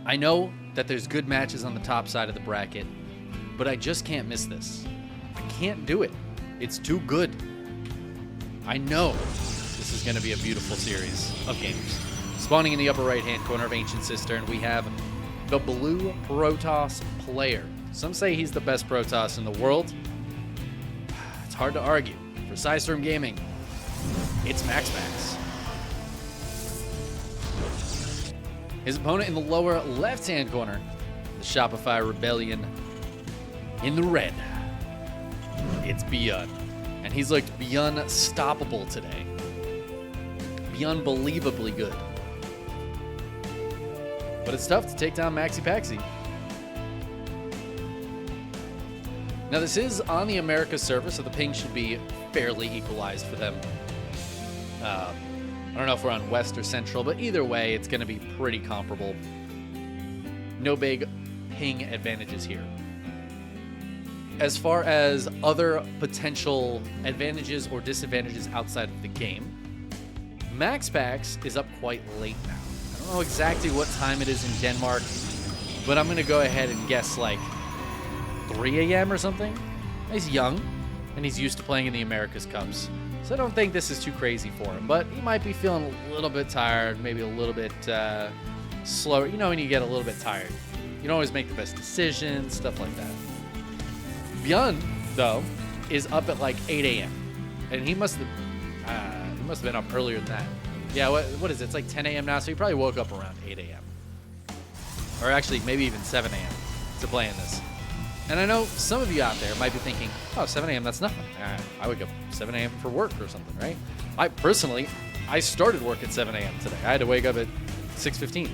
I know that there's good matches on the top side of the bracket, but I just can't miss this. I can't do it. It's too good. I know this is going to be a beautiful series of games. Spawning in the upper right-hand corner of Ancient Cistern, we have the blue Protoss player. Some say he's the best Protoss in the world. It's hard to argue. For Psystorm Gaming, it's MaxPax. His opponent in the lower left-hand corner, the Shopify Rebellion. In the red, it's ByuN. And he's looked ByuNstoppable today. ByuNbelievably good. But it's tough to take down MaxPaxy. Now this is on the Americas server, so the ping should be fairly equalized for them. I don't know if we're on West or Central, but either way, it's going to be pretty comparable. No big ping advantages here. As far as other potential advantages or disadvantages outside of the game, MaxPax is up quite late now. I don't know exactly what time it is in Denmark, but I'm going to go ahead and guess like 3 a.m. or something. He's young, and he's used to playing in the Americas Cups. So I don't think this is too crazy for him, but he might be feeling a little bit tired, maybe a little bit slower. You know when you get a little bit tired. You don't always make the best decisions, stuff like that. ByuN, though, is up at like 8 a.m. And he must have been up earlier than that. Yeah, what is it? It's like 10 a.m. now, so he probably woke up around 8 a.m. Or actually, maybe even 7 a.m. to play in this. And I know some of you out there might be thinking, oh, 7 a.m., that's nothing. I wake up 7 a.m. for work or something, right? I started work at 7 a.m. today. I had to wake up at 6:15.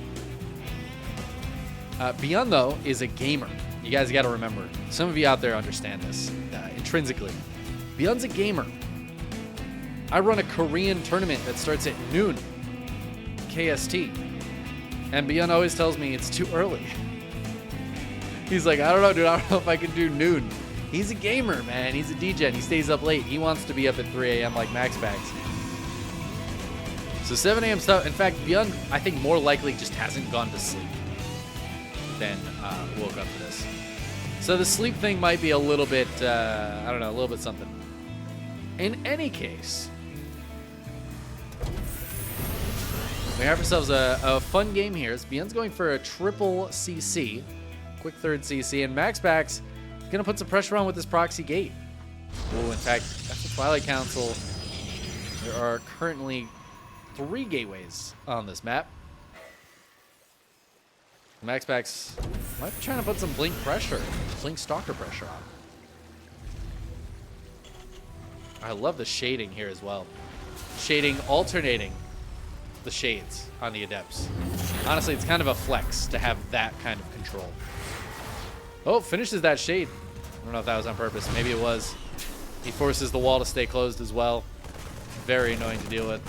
ByuN, though, is a gamer. You guys got to remember, some of you out there understand this intrinsically. ByuN's a gamer. I run a Korean tournament that starts at noon, KST. And ByuN always tells me it's too early. He's like, I don't know, dude. I don't know if I can do noon. He's a gamer, man. He's a DJ, and he stays up late. He wants to be up at 3 a.m. like MaxPax. So 7 a.m. stuff. In fact, ByuN, I think more likely just hasn't gone to sleep than woke up for this. So the sleep thing might be a little bit, I don't know, a little bit something. In any case, we have ourselves a fun game here. ByuN's going for a triple CC. Quick third CC, and MaxPax is going to put some pressure on with this proxy gate. Oh, in fact, that's the Twilight Council. There are currently 3 gateways on this map. MaxPax might be trying to put some blink stalker pressure on. I love the shading here as well. Shading alternating the shades on the Adepts. Honestly, it's kind of a flex to have that kind of control. Oh, finishes that shade. I don't know if that was on purpose. Maybe it was. He forces the wall to stay closed as well. Very annoying to deal with.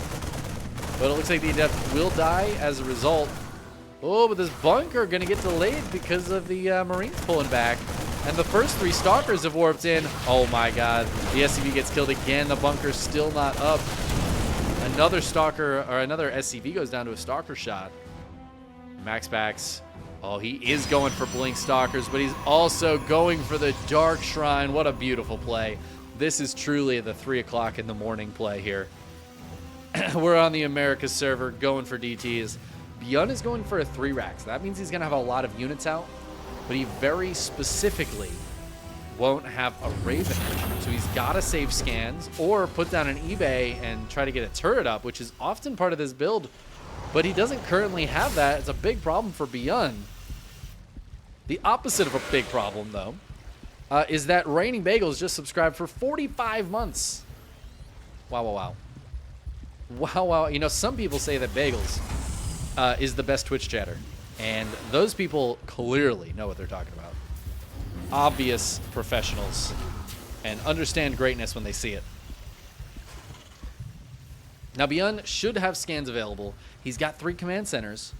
But it looks like the Adept will die as a result. Oh, but this bunker going to get delayed because of the Marines pulling back. And the first 3 Stalkers have warped in. Oh my god. The SCV gets killed again. The bunker's still not up. Another Stalker, or another SCV goes down to a Stalker shot. MaxPax. Oh, he is going for Blink Stalkers, but he's also going for the Dark Shrine. What a beautiful play. This is truly the 3 o'clock in the morning play here. We're on the Americas server going for DTs. ByuN is going for a 3-rack. So that means he's going to have a lot of units out, but he very specifically won't have a Raven. So he's got to save scans or put down an eBay and try to get a turret up, which is often part of this build. But he doesn't currently have that. It's a big problem for ByuN. The opposite of a big problem, though, is that Raining Bagels just subscribed for 45 months. Wow, wow, wow. Wow, wow. You know, some people say that Bagels is the best Twitch chatter. And those people clearly know what they're talking about. Obvious professionals and understand greatness when they see it. Now, ByuN should have scans available. He's got 3 command centers.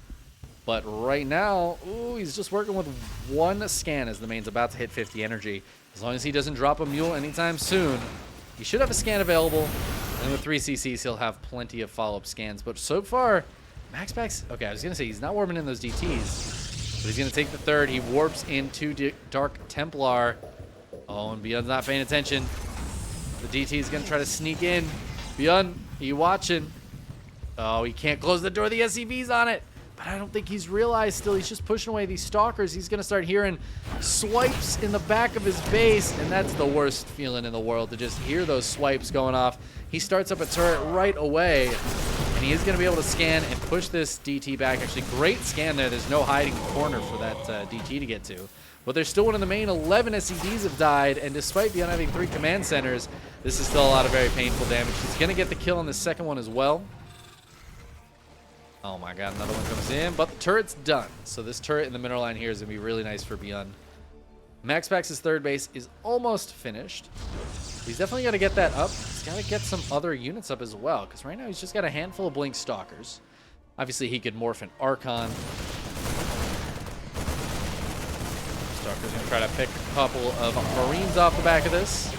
But right now, ooh, he's just working with 1 scan as the main's about to hit 50 energy. As long as he doesn't drop a mule anytime soon, he should have a scan available. And with 3 CCs, he'll have plenty of follow-up scans. But so far, MaxPax, okay, I was going to say he's not warming in those DTs. But he's going to take the third. He warps into Dark Templar. Oh, and ByuN's not paying attention. The DT is going to try to sneak in. ByuN, you watching? Oh, he can't close the door. The SCV's on it. But I don't think he's realized still. He's just pushing away these stalkers. He's going to start hearing swipes in the back of his base. And that's the worst feeling in the world, to just hear those swipes going off. He starts up a turret right away. And he is going to be able to scan and push this DT back. Actually, great scan there. There's no hiding corner for that DT to get to. But there's still one in the main. 11 SCVs have died. And despite ByuN having 3 command centers, this is still a lot of very painful damage. He's going to get the kill on the second one as well. Oh my god, another one comes in, but the turret's done. So this turret in the middle line here is going to be really nice for ByuN. MaxPax's third base is almost finished. He's definitely got to get that up. He's got to get some other units up as well, because right now he's just got a handful of Blink Stalkers. Obviously, he could morph an Archon. Stalker's going to try to pick a couple of Marines off the back of this.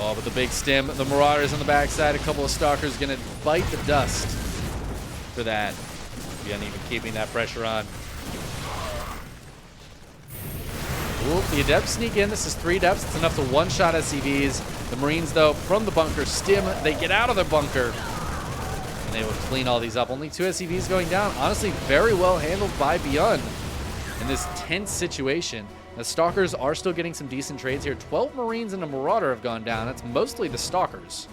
Oh, but the big stim, the Marauders on the backside, a couple of Stalkers going to bite the dust for that. ByuN even keeping that pressure on. Ooh, the Adepts sneak in. This is 3 Adepts. It's enough to one-shot SCVs. The Marines, though, from the bunker, stim. They get out of the bunker. And they will clean all these up. Only 2 SCVs going down. Honestly, very well handled by ByuN in this tense situation. The Stalkers are still getting some decent trades here. 12 Marines and a Marauder have gone down. That's mostly the Stalkers.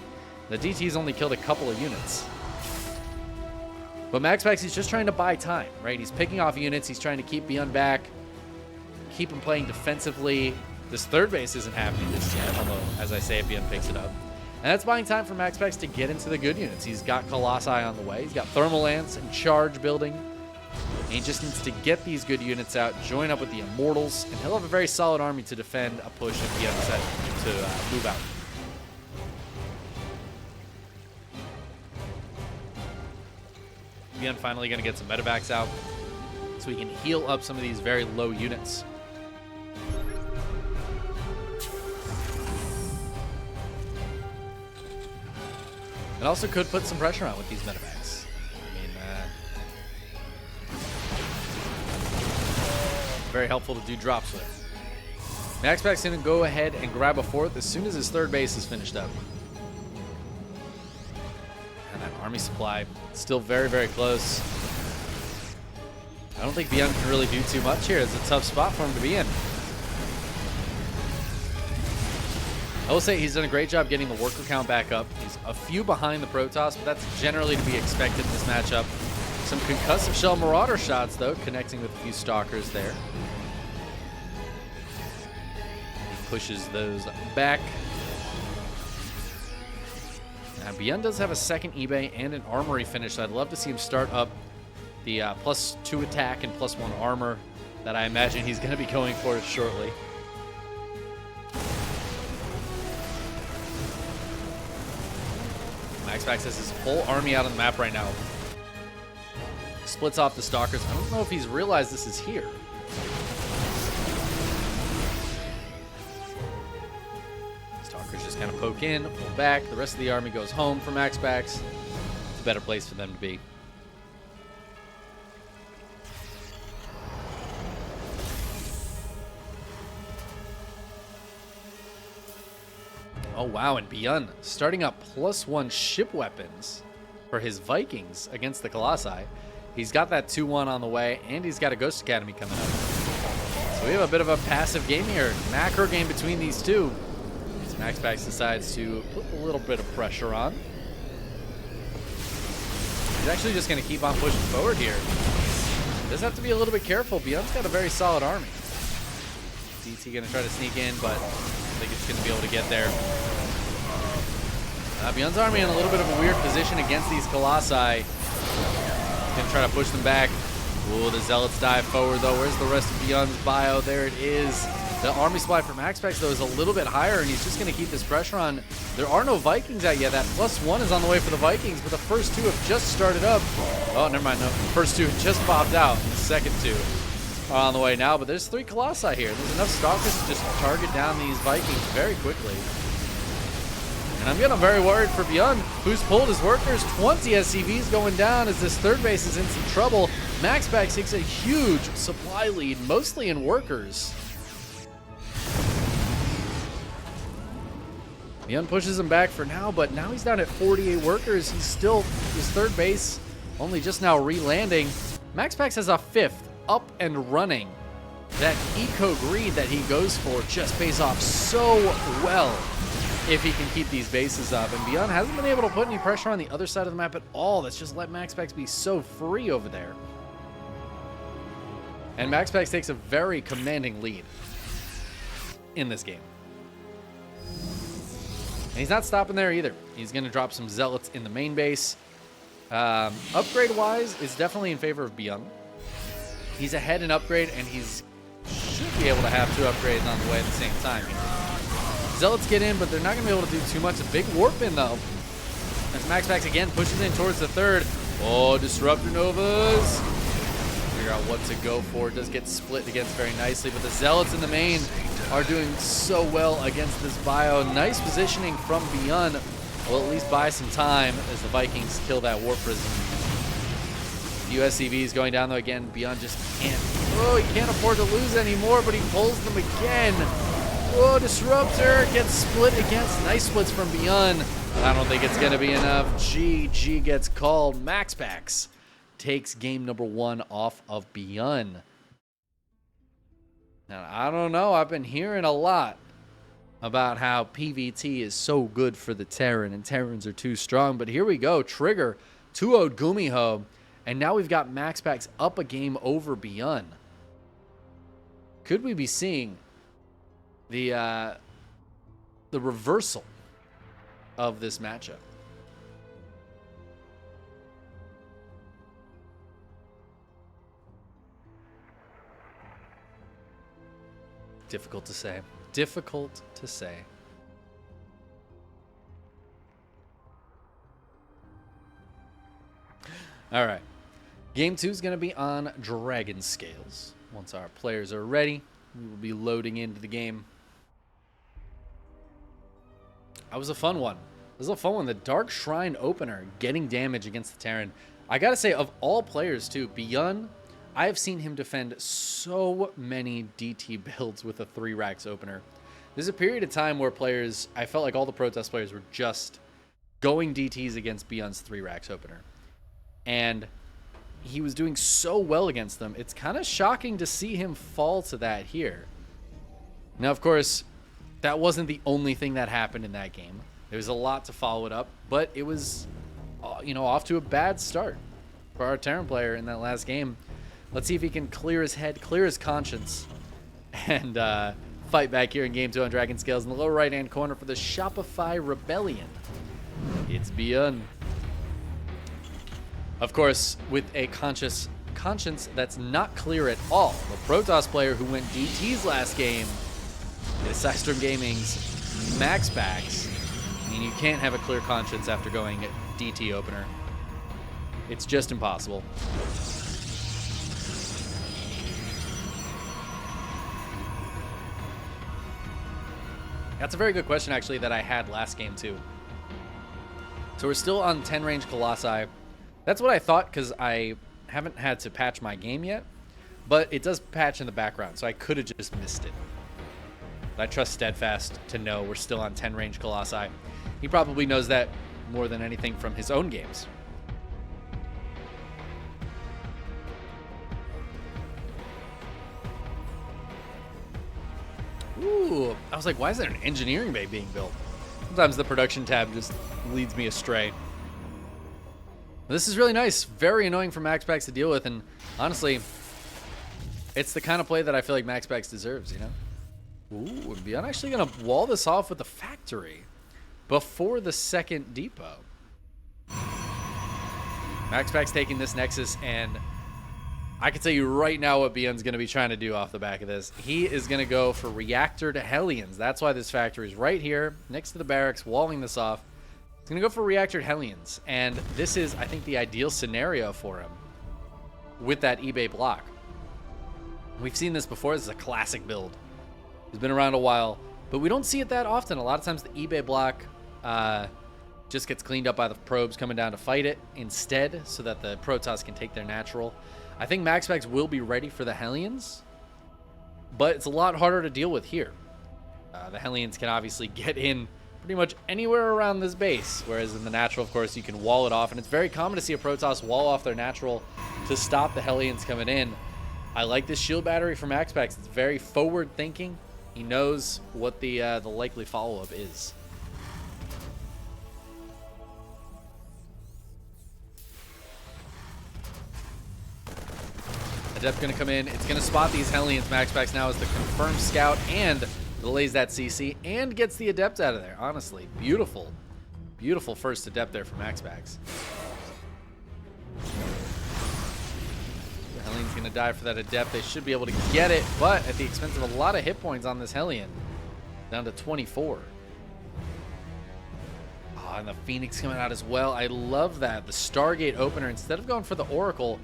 The DT's only killed a couple of units. But MaxPax, he's just trying to buy time, right? He's picking off units. He's trying to keep ByuN back, keep him playing defensively. This third base isn't happening just yet, although, as I say, ByuN picks it up. And that's buying time for MaxPax to get into the good units. He's got Colossi on the way. He's got Thermal Lance and Charge building. And he just needs to get these good units out, join up with the Immortals, and he'll have a very solid army to defend a push if ByuN decides to move out. ByuN finally going to get some medevacs out so we can heal up some of these very low units. It also could put some pressure on with these medevacs. Very helpful to do drops with. MaxPax going to go ahead and grab a 4th as soon as his third base is finished up. And that army supply still very, very close. I don't think ByuN can really do too much here. It's a tough spot for him to be in. I will say he's done a great job getting the worker count back up. He's a few behind the Protoss, but that's generally to be expected in this matchup. Some concussive shell Marauder shots, though, connecting with a few Stalkers there. He pushes those back. Now, ByuN does have a second eBay and an armory finish, so I'd love to see him start up the +2 attack and +1 armor that I imagine he's going to be going for shortly. MaxPax has his whole army out on the map right now. Splits off the Stalkers. I don't know if he's realized this is here. Stalkers just kind of poke in, pull back. The rest of the army goes home for MaxPax. It's a better place for them to be. Oh, wow, and ByuN starting up +1 ship weapons for his Vikings against the Colossi. He's got that 2-1 on the way, and he's got a Ghost Academy coming up. So we have a bit of a passive game here. Macro game between these two. As MaxPax decides to put a little bit of pressure on. He's actually just going to keep on pushing forward here. Does have to be a little bit careful. ByuN's got a very solid army. DT going to try to sneak in, but I think it's going to be able to get there. ByuN's army in a little bit of a weird position against these Colossi. Gonna try to push them back. Ooh, the Zealots dive forward, though. Where's the rest of ByuN's bio? There it is. The army supply for MaxPax, though, is a little bit higher, and he's just going to keep this pressure on. There are no Vikings out yet. That +1 is on the way for the Vikings, but the first 2 have just started up. Oh, never mind. No, the first 2 just popped out. The second 2 are on the way now, but there's 3 Colossi here. There's enough Stalkers to just target down these Vikings very quickly. And I'm getting very worried for ByuN, who's pulled his workers. 20 SCVs going down as this third base is in some trouble. MaxPax takes a huge supply lead, mostly in workers. ByuN pushes him back for now, but now he's down at 48 workers. He's still his third base, only just now re-landing. MaxPax has a 5th up and running. That eco greed that he goes for just pays off so well if he can keep these bases up. And ByuN hasn't been able to put any pressure on the other side of the map at all. That's just let MaxPax be so free over there. And MaxPax takes a very commanding lead in this game. And he's not stopping there either. He's going to drop some Zealots in the main base. Upgrade-wise, it's definitely in favor of ByuN. He's ahead in upgrade, and he's should be able to have 2 upgrades on the way at the same time here. Zealots get in, but they're not going to be able to do too much. A big warp in, though. As MaxPax again pushes in towards the 3rd. Oh, Disruptor Novas. Figure out what to go for. It does get split against very nicely, but the Zealots in the main are doing so well against this bio. Nice positioning from ByuN. Will at least buy some time as the Vikings kill that Warp Prism. USCV is going down, though, again. ByuN just can't. Oh, he can't afford to lose anymore, but he pulls them again. Oh, Disruptor gets split against. Nice splits from ByuN. I don't think it's going to be enough. GG gets called. MaxPax takes game number 1 off of ByuN. Now, I don't know. I've been hearing a lot about how PVT is so good for the Terran, and Terrans are too strong. But here we go. Trigger 2-0'd Gumiho. And now we've got MaxPax up a game over ByuN. Could we be seeing the reversal of this matchup? Difficult to say. Difficult to say. All right. Game 2 is going to be on Dragon Scales. Once our players are ready, we will be loading into the game. That was a fun one. This is a fun one. The Dark Shrine opener, getting damage against the Terran. I got to say, of all players, too, ByuN, I have seen him defend so many DT builds with a 3 racks opener. There's a period of time where players, I felt like all the Protoss players were just going DTs against ByuN's 3 racks opener. And he was doing so well against them. It's kind of shocking to see him fall to that here. Now, of course, that wasn't the only thing that happened in that game. There was a lot to follow it up, but it was, off to a bad start for our Terran player in that last game. Let's see if he can clear his head, clear his conscience, and fight back here in Game 2 on Dragon Scales. In the lower right-hand corner for the Shopify Rebellion, it's ByuN. Of course, with a conscience that's not clear at all. The Protoss player who went DTs last game is Systrom Gaming's MaxPax. I mean, you can't have a clear conscience after going DT opener. It's just impossible. That's a very good question, actually, that I had last game, too. So we're still on 10 range Colossi. That's what I thought, because I haven't had to patch my game yet. But it does patch in the background, so I could have just missed it. But I trust Steadfast to know we're still on 10 range Colossi. He probably knows that more than anything from his own games. Ooh, I was like, why is there an engineering bay being built? Sometimes the production tab just leads me astray. This is really nice. Very annoying for MaxPax to deal with, and honestly, it's the kind of play that I feel like MaxPax deserves, you know? Ooh, and ByuN actually going to wall this off with the factory before the second depot. MaxPax taking this Nexus, and I can tell you right now what ByuN's going to be trying to do off the back of this. He is going to go for Reactor to Hellions. That's why this factory is right here, next to the barracks, walling this off. He's going to go for Reactor to Hellions, and this is, I think, the ideal scenario for him with that eBay block. We've seen this before. This is a classic build. It's been around a while, but we don't see it that often. A lot of times the eBay block just gets cleaned up by the probes coming down to fight it instead, so that the Protoss can take their natural. I think MaxPax will be ready for the Hellions, but it's a lot harder to deal with here. The Hellions can obviously get in pretty much anywhere around this base, whereas in the natural, of course, you can wall it off, and it's very common to see a Protoss wall off their natural to stop the Hellions coming in. I like this shield battery from MaxPax. It's very forward thinking. He knows what the likely follow-up is. Adept going to come in. It's going to spot these Hellions. MaxPax now is the confirmed scout and delays that CC and gets the Adept out of there. Honestly, beautiful. Beautiful first Adept there for MaxPax. The Hellion's going to die for that Adept. They should be able to get it, but at the expense of a lot of hit points on this Hellion. Down to 24. Oh, and the Phoenix coming out as well. I love that. The Stargate opener, instead of going for the Oracle,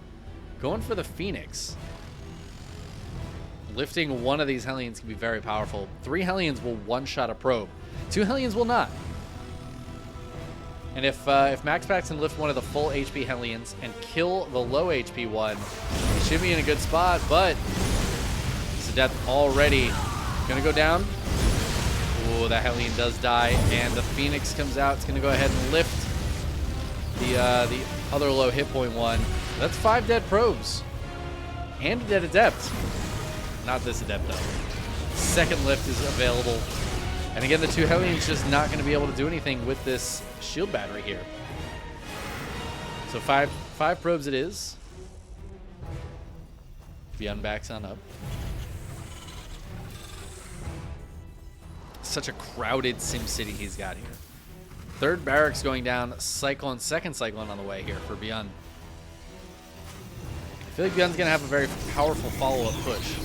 going for the Phoenix. Lifting one of these Hellions can be very powerful. 3 Hellions will one-shot a probe. 2 Hellions will not. And if MaxPax can lift one of the full HP Hellions and kill the low HP one, he should be in a good spot, but this Adept already going to go down. Oh, that Hellion does die, and the Phoenix comes out. It's going to go ahead and lift the other low hit point one. That's 5 dead probes and a dead Adept. Not this Adept, though. Second lift is available. And again, the 2 Hellions just not going to be able to do anything with this shield battery here. So 5 probes it is. ByuN backs on up. Such a crowded Sim City he's got here. Third barracks going down. Cyclone, second Cyclone on the way here for ByuN. I feel like ByuN's going to have a very powerful follow-up push.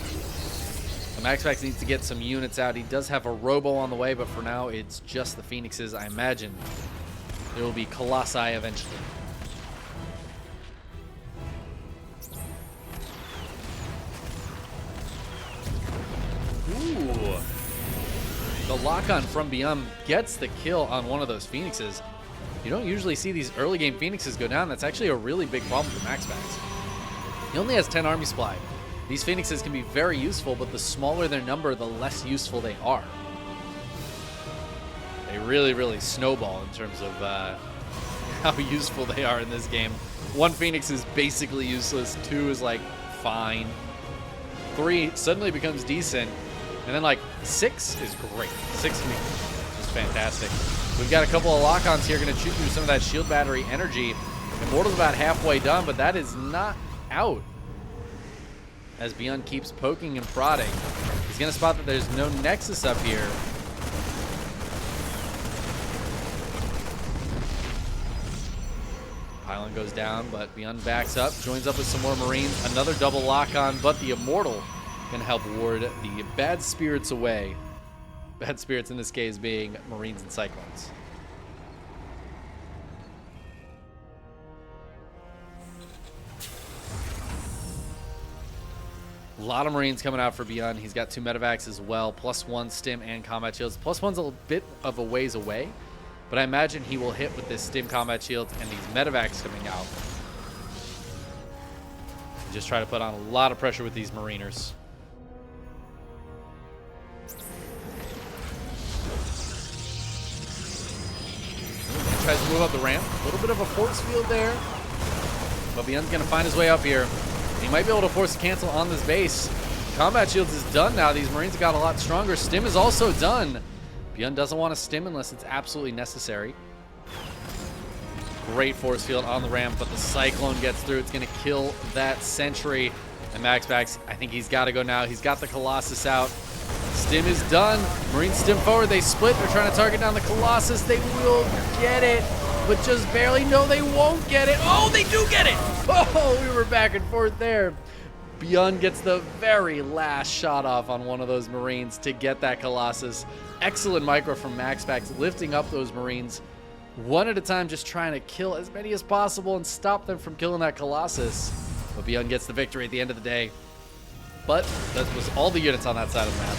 So MaxPax needs to get some units out. He does have a Robo on the way, but for now, it's just the Phoenixes. I imagine there will be Colossi eventually. Ooh. The lock-on from ByuN gets the kill on one of those Phoenixes. You don't usually see these early game Phoenixes go down. That's actually a really big problem for MaxPax. He only has 10 army supply. These Phoenixes can be very useful, but the smaller their number, the less useful they are. They really, really snowball in terms of how useful they are in this game. 1 Phoenix is basically useless. 2 is like fine. 3 suddenly becomes decent. And then like 6 is great. 6 can be just fantastic. We've got a couple of lock-ons here going to chew through some of that shield battery energy. Immortal's about halfway done, but that is not out. As ByuN keeps poking and prodding. He's going to spot that there's no Nexus up here. Pylon goes down, but ByuN backs up, joins up with some more Marines. Another double lock-on, but the Immortal can help ward the bad spirits away. Bad spirits in this case being Marines and Cyclones. A lot of Marines coming out for ByuN. He's got 2 medevacs as well, +1 stim and combat shields. +1's a bit of a ways away, but I imagine he will hit with this stim combat shields and these medevacs coming out. Just try to put on a lot of pressure with these Mariners. Tries to move up the ramp. A little bit of a force field there, but ByuN's going to find his way up here. He might be able to force a cancel on this base. Combat shields is done now. These Marines got a lot stronger. Stim is also done. ByuN doesn't want to stim unless it's absolutely necessary. Great force field on the ramp, but the Cyclone gets through. It's going to kill that sentry. And MaxPax, I think he's got to go now. He's got the Colossus out. Stim is done. Marines stim forward. They split. They're trying to target down the Colossus. They will get it, but just barely. No, they won't get it. Oh, they do get it. Oh, we were back and forth there. ByuN gets the very last shot off on one of those Marines to get that Colossus. Excellent micro from MaxPax, lifting up those Marines one at a time, just trying to kill as many as possible and stop them from killing that Colossus. But ByuN gets the victory at the end of the day. But that was all the units on that side of the map.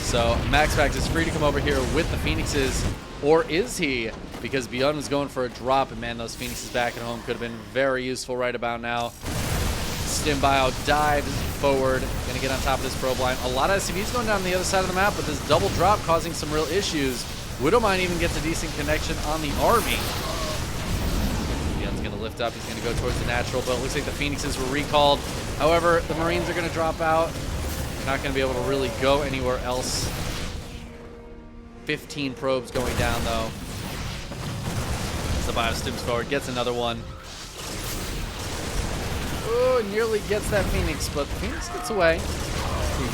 So MaxPax is free to come over here with the Phoenixes, or is he? Because ByuN was going for a drop, and man, those Phoenixes back at home could have been very useful right about now. Stim Stim Bio dives forward. Going to get on top of this probe line. A lot of SCVs going down the other side of the map, but this double drop causing some real issues. Widowmine even gets a decent connection on the army. ByuN's going to lift up. He's going to go towards the natural, but it looks like the Phoenixes were recalled. However, the Marines are going to drop out. They're not going to be able to really go anywhere else. 15 probes going down, though. As the Bio stims forward, gets another one. Oh, nearly gets that Phoenix, but the Phoenix gets away.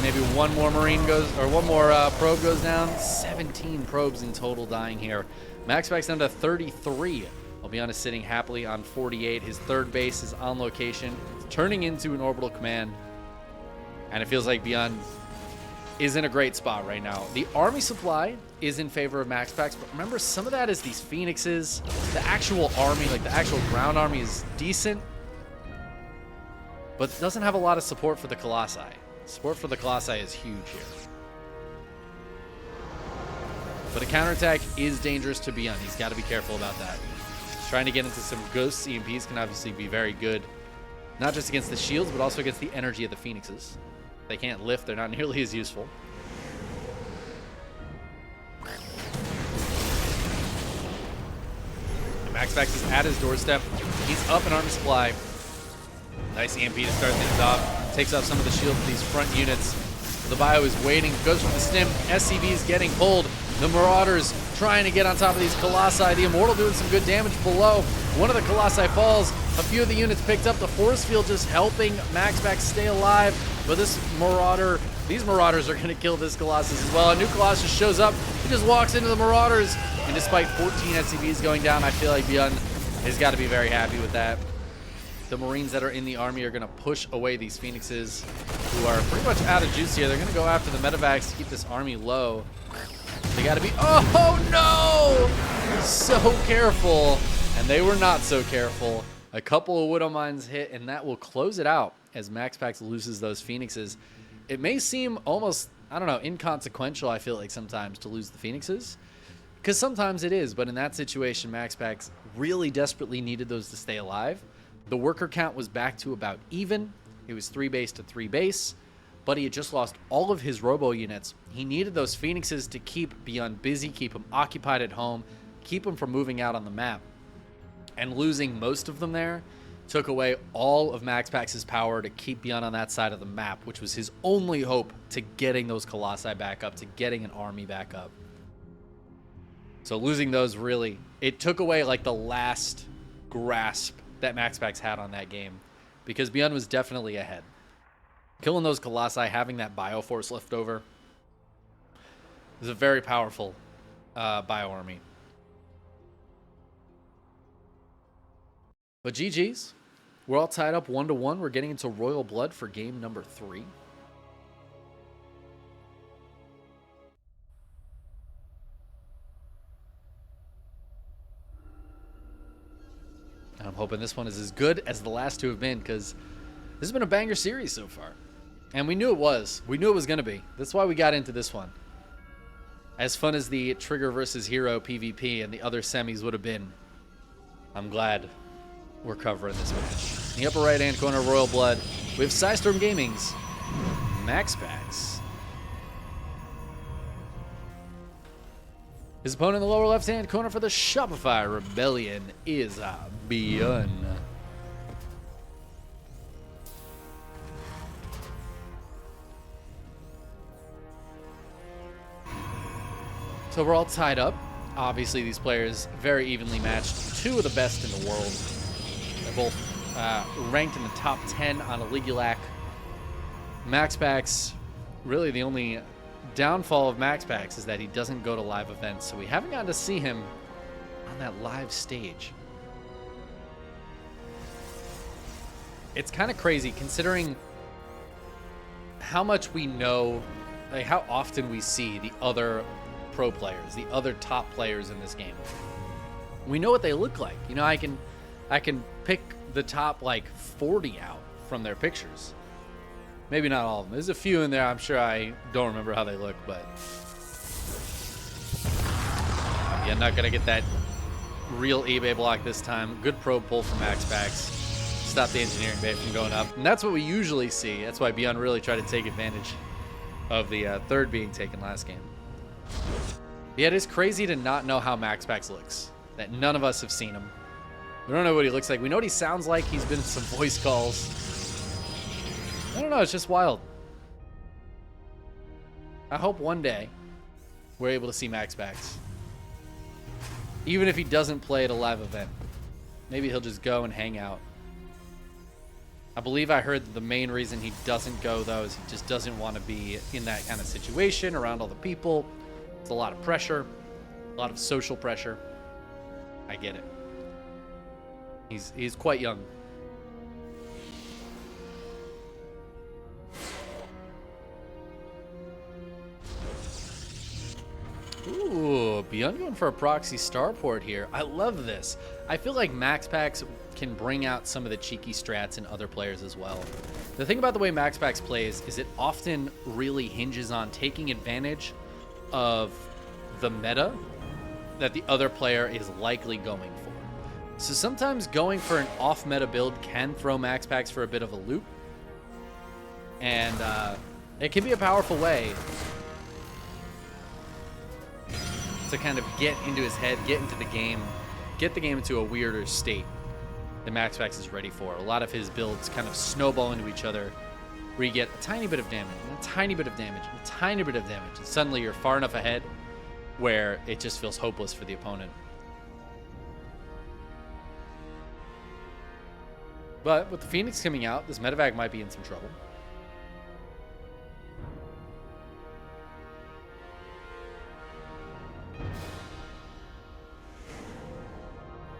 Maybe one more Marine goes, or one more probe goes down. 17 probes in total dying here. MaxPax down to 33. ByuN is sitting happily on 48. His third base is on location. It's turning into an orbital command. And it feels like ByuN is in a great spot right now. The army supply is in favor of MaxPax, but remember, some of that is these Phoenixes. The actual army, like the actual ground army, is decent, but doesn't have a lot of support for the Colossi. Support for the Colossi is huge here. But a counterattack is dangerous to ByuN. He's got to be careful about that. He's trying to get into some ghosts. EMPs can obviously be very good, not just against the shields, but also against the energy of the Phoenixes. They can't lift. They're not nearly as useful. MaxPax is at his doorstep. He's up an army supply. Nice EMP to start things off. Takes off some of the shield of these front units. The Bio is waiting. Goes from the stim. SCV is getting pulled. The Marauders trying to get on top of these Colossi. The Immortal doing some good damage below. One of the Colossi falls. A few of the units picked up. The force field just helping MaxPax stay alive. But this Marauder, these Marauders are going to kill this Colossus as well. A new Colossus shows up. He just walks into the Marauders. And despite 14 SCVs going down, I feel like ByuN has got to be very happy with that. The Marines that are in the army are going to push away these Phoenixes, who are pretty much out of juice here. They're going to go after the medevacs to keep this army low. They got to be, oh no! So careful. And they were not so careful. A couple of Widow Mines hit, and that will close it out as MaxPax loses those Phoenixes. It may seem almost, I don't know, inconsequential, I feel like, sometimes to lose the Phoenixes. Because sometimes it is, but in that situation, MaxPax really desperately needed those to stay alive. The worker count was back to about even. It was 3 base to 3 base, but he had just lost all of his robo units. He needed those Phoenixes to keep ByuN busy, keep him occupied at home, keep him from moving out on the map. And losing most of them there took away all of MaxPax's power to keep ByuN on that side of the map, which was his only hope to getting those Colossi back up, to getting an army back up. So losing those really, it took away like the last grasp that MaxPax had on that game, because ByuN was definitely ahead. Killing those Colossi, having that Bioforce left over, is a very powerful Bio army. But GG's. We're all tied up 1-1. We're getting into Royal Blood for game number 3. I'm hoping this one is as good as the last two have been, because this has been a banger series so far. And we knew it was. We knew it was going to be. That's why we got into this one. As fun as the Trigger versus Hero PvP and the other semis would have been, I'm glad we're covering this match. In the upper right-hand corner, Royal Blood, we have Psystorm Gaming's MaxPax. His opponent in the lower left-hand corner for the Shopify Rebellion is ByuN. So we're all tied up. Obviously, these players very evenly matched. Two of the best in the world. They're both ranked in the top 10 on Aligulac. MaxPax, really the only downfall of MaxPax is that he doesn't go to live events, so we haven't gotten to see him on that live stage. It's kind of crazy considering how much we know, like how often we see the other pro players, the other top players in this game. We know what they look like. You know, I can pick the top like 40 out from their pictures. Maybe not all of them. There's a few in there. I'm sure I don't remember how they look, but yeah, I'm not gonna get that real eBay block this time. Good probe pull from MaxPax. stop the engineering bay from going up. And that's what we usually see. That's why ByuN really tried to take advantage of the third being taken last game. Yeah, it is crazy to not know how MaxPax looks. That none of us have seen him. We don't know what he looks like. We know what he sounds like. He's been in some voice calls. I don't know. It's just wild. I hope one day we're able to see MaxPax. Even if he doesn't play at a live event. Maybe he'll just go and hang out. I believe I heard that the main reason he doesn't go, though, is he just doesn't want to be in that kind of situation around all the people. It's a lot of pressure, a lot of social pressure. I get it. He's quite young. Ooh, ByuN going for a proxy starport here. I love this. I feel like MaxPax can bring out some of the cheeky strats in other players as well. The thing about the way MaxPax plays is it often really hinges on taking advantage of the meta that the other player is likely going for. So sometimes going for an off-meta build can throw MaxPax for a bit of a loop. And it can be a powerful way to kind of get into his head, get into the game, get the game into a weirder state that MaxPax is ready for. A lot of his builds kind of snowball into each other, where you get a tiny bit of damage, and a tiny bit of damage, and a tiny bit of damage, and suddenly you're far enough ahead where it just feels hopeless for the opponent. But with the Phoenix coming out, this medevac might be in some trouble.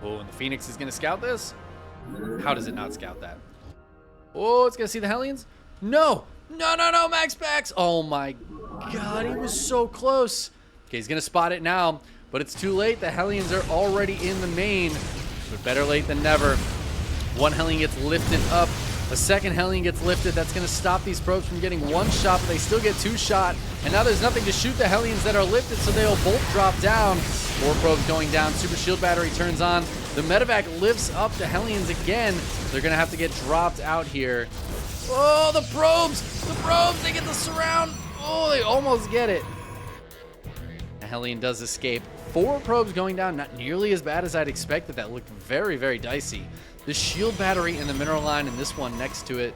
Oh, and the Phoenix is going to scout this? How does it not scout that? Oh, it's going to see the Hellions? No! No, no, no, MaxPax! Oh my god, he was so close. Okay, he's going to spot it now, but it's too late. The Hellions are already in the main. But better late than never. One Hellion gets lifted up. A second Hellion gets lifted. That's going to stop these probes from getting one shot, but they still get two shot. And now there's nothing to shoot the Hellions that are lifted, so they'll both drop down. 4 probes going down. Super shield battery turns on. The medevac lifts up the Hellions again. They're going to have to get dropped out here. Oh, the probes! The probes! They get the surround! Oh, they almost get it. The Hellion does escape. 4 probes going down. Not nearly as bad as I'd expected. That looked very, very dicey. The shield battery in the mineral line and this one next to it.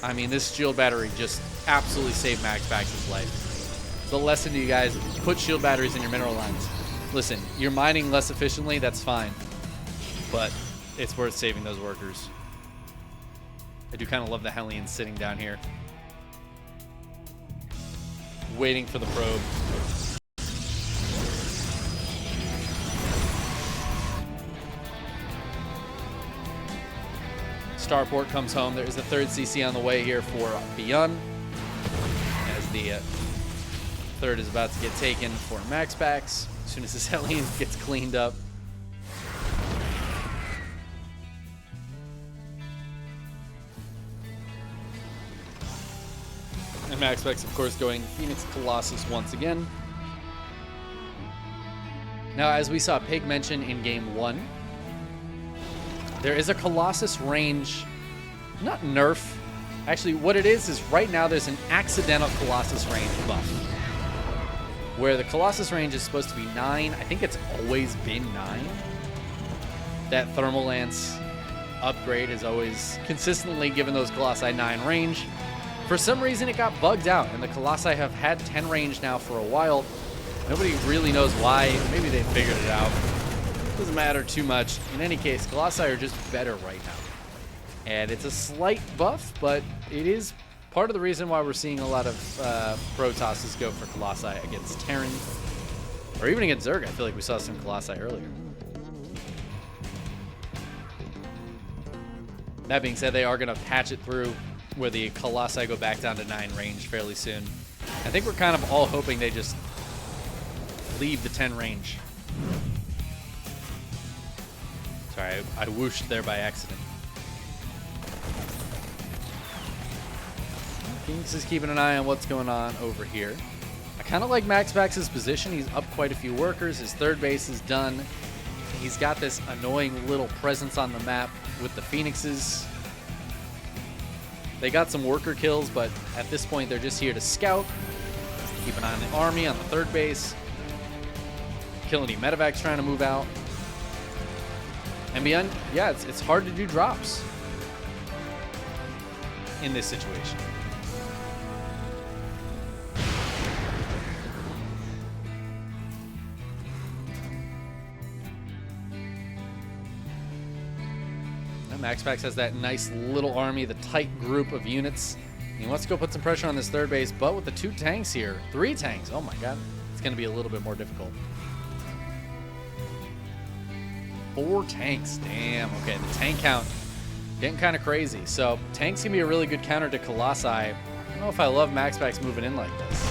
I mean, this shield battery just absolutely saved MaxPax's life. The lesson to you guys, put shield batteries in your mineral lines. Listen, you're mining less efficiently, that's fine. But it's worth saving those workers. I do kind of love the Hellions sitting down here, waiting for the probe. Starport comes home. There's the 3rd CC on the way here for ByuN, as the 3rd is about to get taken for MaxPax as soon as this Hellion gets cleaned up. And MaxPax, of course, going Phoenix Colossus once again. Now, as we saw Pig mention in Game 1, there is a Colossus range, not nerf. Actually, what it is right now there's an accidental Colossus range buff. Where the Colossus range is supposed to be 9. I think it's always been 9. That Thermal Lance upgrade has always consistently given those Colossi 9 range. For some reason, it got bugged out, and the Colossi have had 10 range now for a while. Nobody really knows why. Maybe they figured it out. Doesn't matter too much. In any case, Colossi are just better right now. And it's a slight buff, but it is part of the reason why we're seeing a lot of Protosses go for Colossi against Terran. Or even against Zerg. I feel like we saw some Colossi earlier. That being said, they are going to patch it through where the Colossi go back down to 9 range fairly soon. I think we're kind of all hoping they just leave the 10 range. Sorry, I whooshed there by accident. Phoenix is keeping an eye on what's going on over here. I kind of like MaxPax's position. He's up quite a few workers. His 3rd base is done. He's got this annoying little presence on the map with the Phoenixes. They got some worker kills, but at this point, they're just here to scout, keep an eye on the army on the third base, kill any medevacs trying to move out. And ByuN, yeah, it's hard to do drops in this situation. MaxPax has that nice little army, the tight group of units. He wants to go put some pressure on this third base, but with the 2 tanks here, 3 tanks, oh my god, it's going to be a little bit more difficult. 4 tanks, damn. Okay, the tank count getting kind of crazy. So tanks can be a really good counter to Colossi. I don't know if I love MaxPax moving in like this.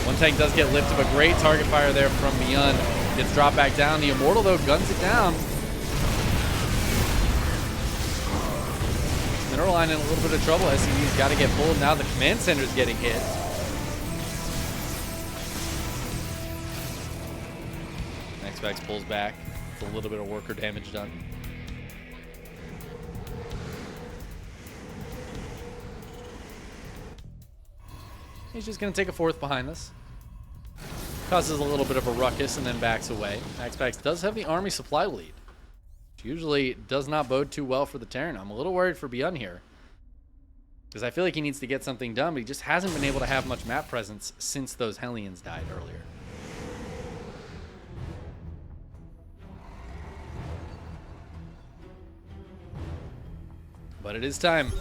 1 tank does get lifted, but great target fire there from ByuN. Gets dropped back down. The Immortal, though, guns it down. Mineral Line in a little bit of trouble. SCV's got to get pulled. Now the command center's getting hit. MaxPax pulls back. It's a little bit of worker damage done. He's just going to take a 4th behind this. Causes a little bit of a ruckus and then backs away. MaxPax does have the army supply lead. Usually does not bode too well for the Terran. I'm a little worried for ByuN here, because I feel like he needs to get something done, but he just hasn't been able to have much map presence since those Hellions died earlier. But it is time.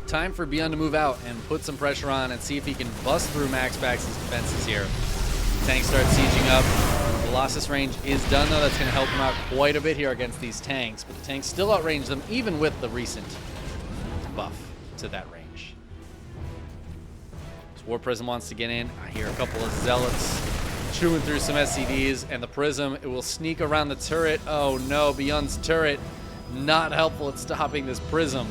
Time for ByuN to move out and put some pressure on and see if he can bust through MaxPax's defenses here. Tanks start sieging up. Colossus range is done, though. That's going to help him out quite a bit here against these tanks, but the tanks still outrange them, even with the recent buff to that range. So War Prism wants to get in. I hear a couple of Zealots chewing through some SCVs, and the Prism, it will sneak around the turret. Oh no, ByuN's turret not helpful at stopping this Prism.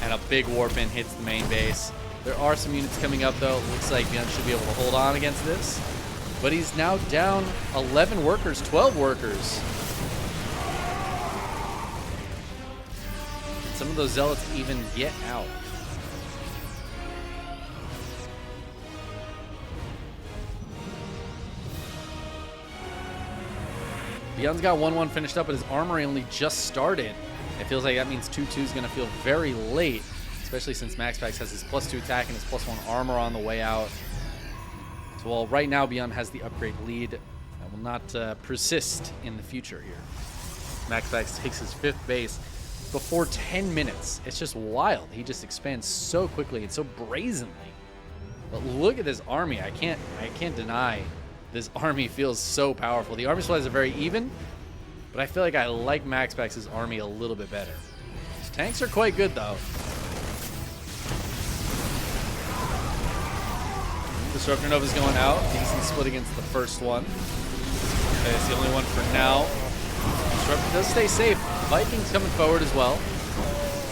And a big Warp in hits the main base. There are some units coming up, though. It looks like ByuN should be able to hold on against this. But he's now down 11 workers, 12 workers. Can some of those Zealots even get out? ByuN's got 1-1 finished up, but his armory only just started. It feels like that means 2-2 is going to feel very late, especially since MaxPax has his +2 attack and his +1 armor on the way out. So while right now ByuN has the upgrade lead, that will not persist in the future here. MaxPax takes his 5th base before 10 minutes. It's just wild. He just expands so quickly and so brazenly. But look at this army. I can't deny this army feels so powerful. The army supplies are very even, but I feel like I like MaxPax's army a little bit better. His tanks are quite good, though. Disruptor Nova's going out. Decent split against the first one. Okay, it's the only one for now. Disruptor does stay safe. Vikings coming forward as well.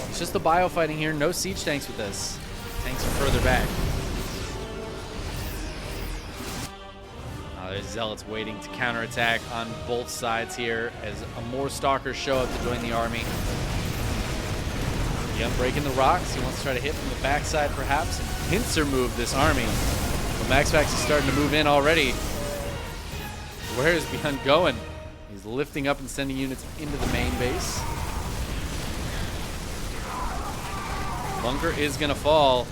It's just the bio fighting here. No siege tanks with this. Tanks are further back. There's Zealots waiting to counterattack on both sides here as more Stalkers show up to join the army. ByuN breaking the rocks. He wants to try to hit from the backside perhaps and pincer move this army. But MaxPax is starting to move in already. Where is ByuN going? He's lifting up and sending units into the main base. Bunker is going to fall.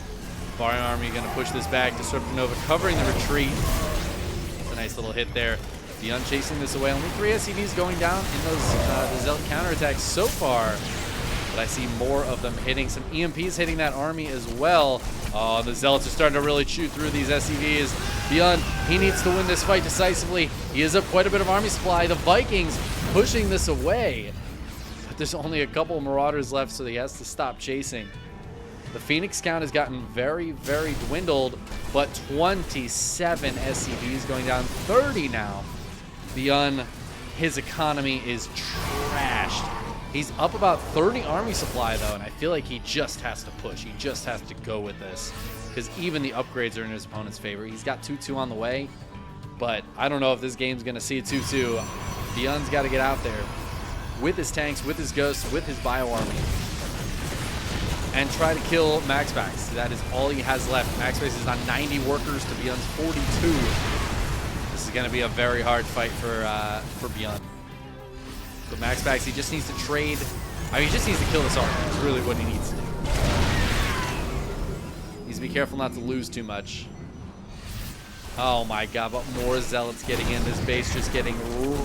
Baryon Army going to push this back. Disruptor Nova covering the retreat. A nice little hit there. ByuN chasing this away. Only 3 SCVs going down in those the Zealot counterattacks so far. But I see more of them hitting. Some EMPs hitting that army as well. Oh, the Zealots are starting to really chew through these SCVs. ByuN, he needs to win this fight decisively. He is up quite a bit of army supply. The Vikings pushing this away. But there's only a couple of Marauders left, so he has to stop chasing. The Phoenix count has gotten very, very dwindled, but 27 SCVs going down, 30 now. ByuN, his economy is trashed. He's up about 30 army supply, though, and I feel like he just has to push. He just has to go with this, because even the upgrades are in his opponent's favor. He's got 2-2 on the way, but I don't know if this game's going to see a 2-2. ByuN's got to get out there. with his tanks, with his ghosts, with his bio army, and try to kill MaxPax. That is all he has left. MaxPax is on 90 workers to ByuN's 42. This is going to be a very hard fight for ByuN. But MaxPax, he just needs to trade. I mean, he just needs to kill this army. That's really what he needs to do. Needs to be careful not to lose too much. Oh my god, but more zealots getting in. This base just getting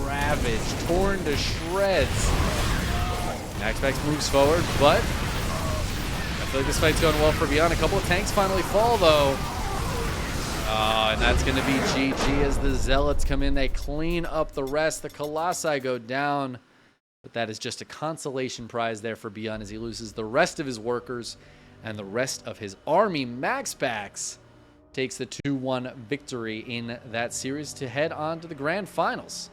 ravaged, torn to shreds. MaxPax moves forward, but I feel like this fight's going well for ByuN. A couple of tanks finally fall, though. And that's going to be GG as the zealots come in. They clean up the rest. The Colossi go down. But that is just a consolation prize there for ByuN as he loses the rest of his workers and the rest of his army. MaxPax takes the 2-1 victory in that series to head on to the grand finals.